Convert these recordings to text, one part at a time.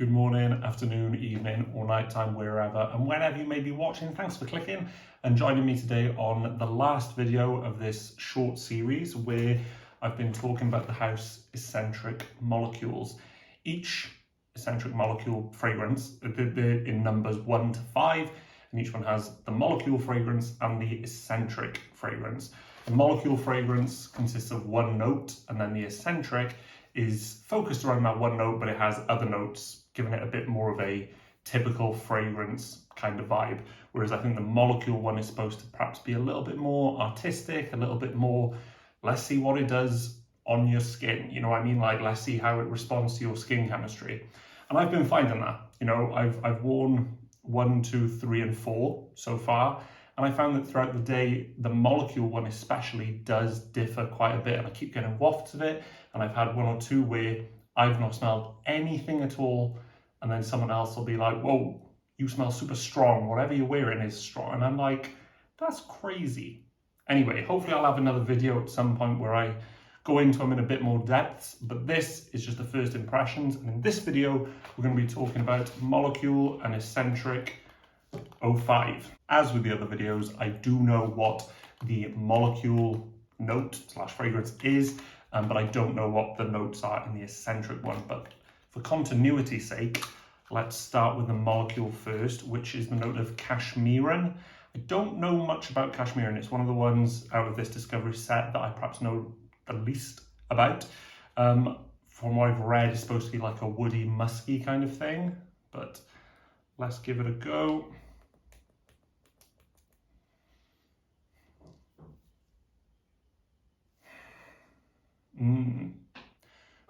Good morning, afternoon, evening, or nighttime, wherever and whenever you may be watching. Thanks for clicking and joining me today on the last video of this short series where I've been talking about the house Escentric Molecules. Each Escentric Molecule fragrance, they're in numbers 1 to 5, and each one has the molecule fragrance and the eccentric fragrance. The molecule fragrance consists of one note, and then the eccentric is focused around that one note, but it has other notes, giving it a bit more of a typical fragrance kind of vibe. Whereas I think the molecule one is supposed to perhaps be a little bit more artistic, a little bit more, let's see what it does on your skin. You know what I mean? Like, let's see how it responds to your skin chemistry. And I've been finding that, you know, I've worn 1, 2, 3, and 4 so far. And I found that throughout the day, the molecule one especially does differ quite a bit, and I keep getting wafts of it. And I've had 1 or 2 where I've not smelled anything at all, and then someone else will be like, whoa, you smell super strong, whatever you're wearing is strong. And I'm like, that's crazy. Anyway, hopefully I'll have another video at some point where I go into them in a bit more depth, but this is just the first impressions. And in this video, we're going to be talking about molecule and eccentric 05. As with the other videos, I do know what the molecule note / fragrance is, but I don't know what the notes are in the eccentric one. But for continuity's sake, let's start with the molecule first, which is the note of cashmeran. I don't know much about cashmeran. It's one of the ones out of this discovery set that I perhaps know the least about. From what I've read, it's supposed to be like a woody, musky kind of thing, but let's give it a go.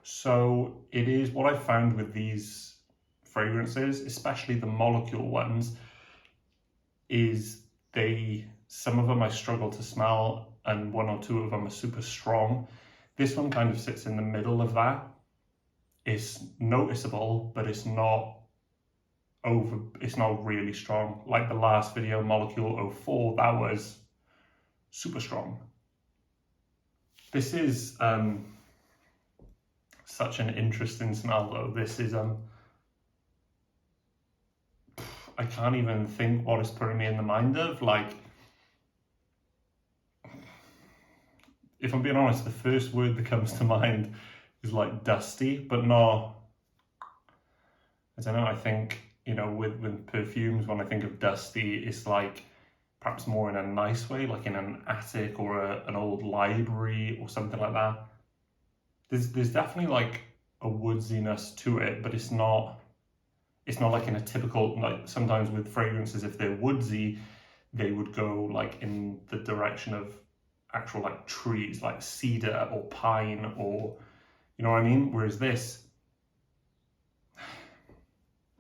So it is what I found with these fragrances, especially the molecule ones, is some of them I struggle to smell, and 1 or 2 of them are super strong. This one kind of sits in the middle of that. It's noticeable, but it's not really strong. Like the last video, molecule 04, that was super strong. This is such an interesting smell though. This is I can't even think what it's putting me in the mind of. Like, if I'm being honest, the first word that comes to mind is like dusty, but no, I don't know. I think, you know, with perfumes, when I think of dusty, it's like perhaps more in a nice way, like in an attic or an old library or something like that. There's definitely like a woodsiness to it, but it's not like in a typical, like sometimes with fragrances, if they're woodsy, they would go like in the direction of actual like trees, like cedar or pine, or, you know what I mean? Whereas this,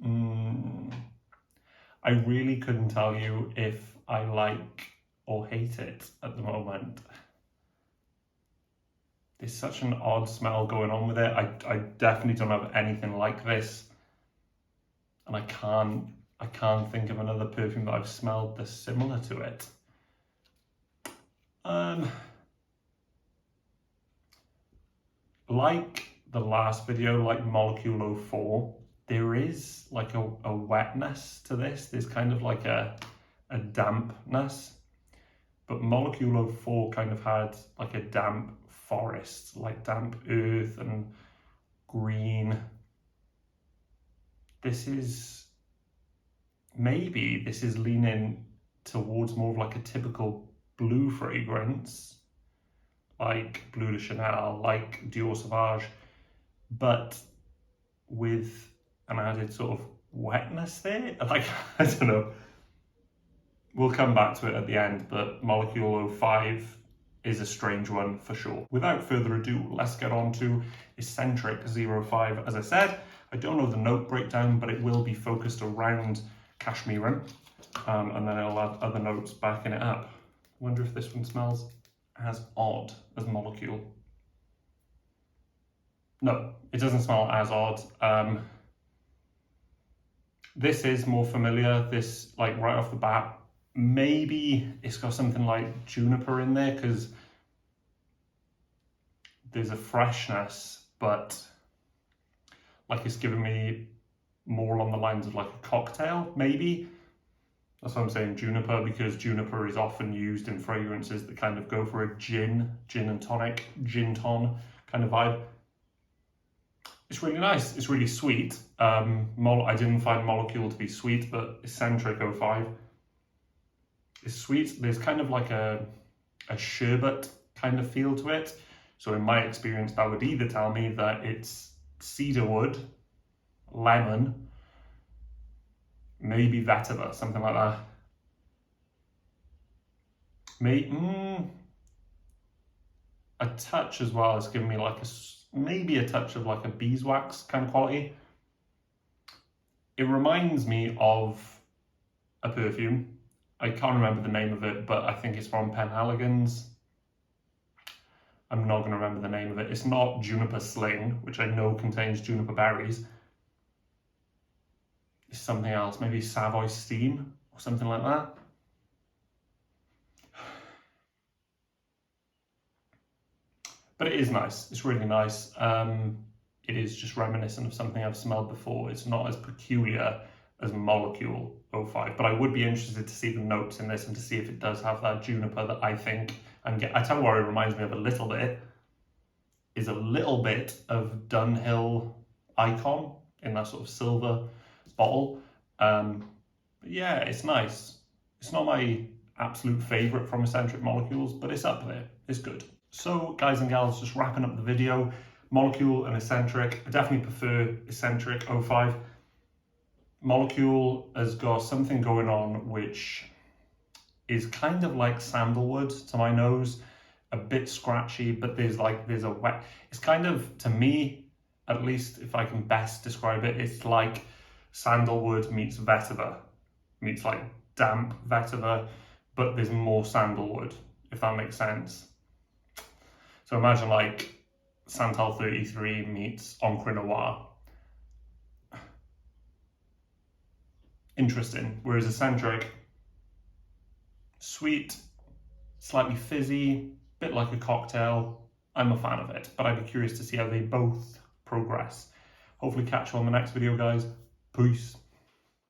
I really couldn't tell you if I like or hate it at the moment. There's such an odd smell going on with it. I definitely don't have anything like this, and I can't think of another perfume that I've smelled that's similar to it. Like the last video, like molecule 04, there is like a wetness to this. There's kind of like a dampness, but molecule 04 kind of had like a damp forest, like damp earth and green. This is leaning towards more of like a typical blue fragrance, like Bleu de Chanel, like Dior Sauvage, but with an added sort of wetness there. Like, I don't know. We'll come back to it at the end, but molecule 05 is a strange one for sure. Without further ado, let's get on to Escentric 05. As I said, I don't know the note breakdown, but it will be focused around cashmeran, and then I'll add other notes backing it up. I wonder if this one smells as odd as molecule. No, it doesn't smell as odd. This is more familiar. This, like right off the bat, maybe it's got something like juniper in there, because there's a freshness, but like it's giving me more along the lines of like a cocktail, maybe. That's why I'm saying juniper, because juniper is often used in fragrances that kind of go for a gin and tonic, gin ton kind of vibe. It's really nice. It's really sweet. I didn't find Molecule to be sweet, but Escentric 05 is sweet. There's kind of like a sherbet kind of feel to it. So in my experience, that would either tell me that it's cedarwood, lemon, maybe vetiver, something like that. A touch as well has given me like maybe a touch of like a beeswax kind of quality. It reminds me of a perfume. I can't remember the name of it, but I think it's from Penhaligon's. I'm not going to remember the name of it. It's not Juniper Sling, which I know contains juniper berries. It's something else, maybe Savoy Steam or something like that. But it is nice. It's really nice. It is just reminiscent of something I've smelled before. It's not as peculiar as Molecule 05, but I would be interested to see the notes in this and to see if it does have that juniper that I think I tell you what it reminds me of a little bit is a little bit of Dunhill Icon in that sort of silver bottle. But yeah, it's nice. It's not my absolute favorite from Escentric Molecules, but it's up there. It's good. So guys and gals, just wrapping up the video, Molecule and Escentric. I definitely prefer Escentric 05. Molecule has got something going on which is kind of like sandalwood to my nose, a bit scratchy, but there's a wet, it's kind of, to me, at least if I can best describe it, it's like sandalwood meets vetiver, meets like damp vetiver, but there's more sandalwood, if that makes sense. So imagine like Santal 33 meets Encre Noir. Interesting. Whereas Escentric, sweet, slightly fizzy, bit like a cocktail. I'm a fan of it, but I'd be curious to see how they both progress. Hopefully catch you on the next video, guys. Peace.